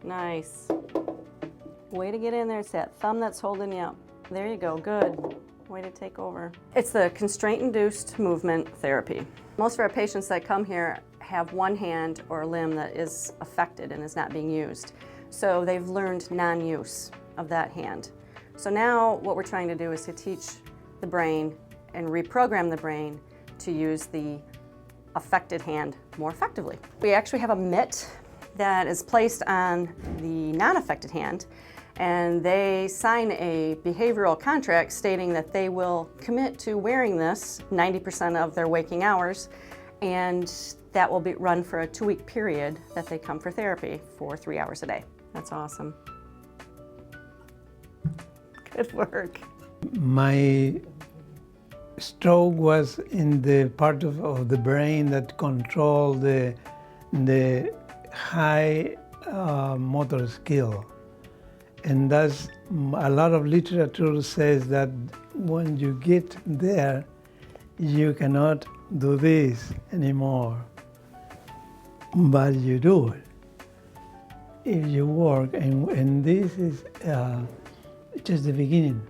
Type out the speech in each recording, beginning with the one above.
Nice. Way to get in there. It's that thumb that's holding you up. There you go, good. Way to take over. It's the constraint-induced movement therapy. Most of our patients that come here have one hand or a limb that is affected and is not being used. So they've learned non-use of that hand. So now what we're trying to do is to teach the brain and reprogram the brain to use the affected hand more effectively. We actually have a mitt that is placed on the non-affected hand, and they sign a behavioral contract stating that they will commit to wearing this 90% of their waking hours, and that will be run for a 2-week period that they come for therapy for 3 hours a day. That's awesome. Good work. My stroke was in the part of the brain that control the high motor skill. And that's, a lot of literature says that when you get there, you cannot do this anymore, but you do it if you work, and this is just the beginning.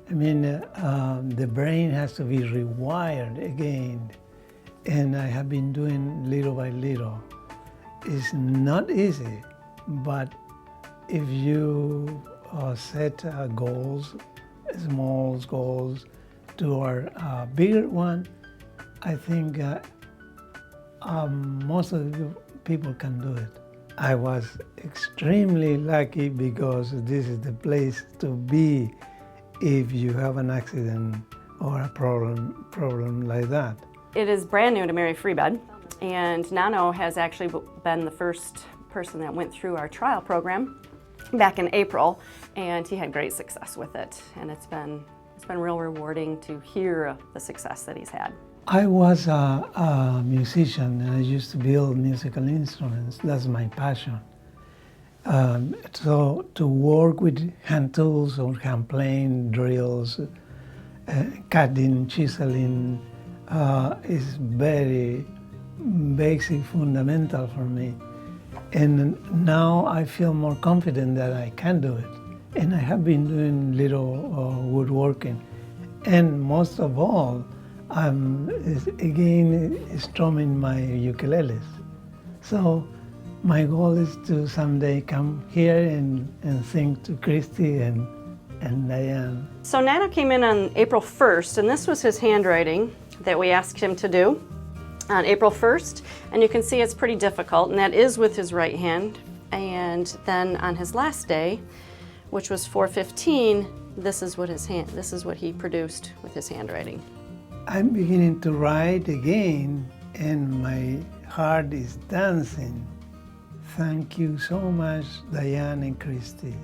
I mean, the brain has to be rewired again, and I have been doing little by little. It's not easy, but if you set goals, small goals, to a bigger one, I think most of the people can do it. I was extremely lucky because this is the place to be if you have an accident or a problem like that. It is brand new to Mary Free Bed, and Nano has actually been the first person that went through our trial program back in April, and he had great success with it, and it's been real rewarding to hear the success that he's had. I was a musician, and I used to build musical instruments. That's my passion. So to work with hand tools or hand plane, drills, cutting, chiseling is very basic, fundamental for me. And now I feel more confident that I can do it. And I have been doing little woodworking. And most of all, I'm again strumming my ukuleles. So my goal is to someday come here and sing to Christy and Diane. So Nano came in on April 1st, and this was his handwriting that we asked him to do on April 1st. And you can see it's pretty difficult, and that is with his right hand. And then on his last day, which was 4/15, this is what he produced with his handwriting. I'm beginning to write again, and my heart is dancing. Thank you so much, Diane and Christy.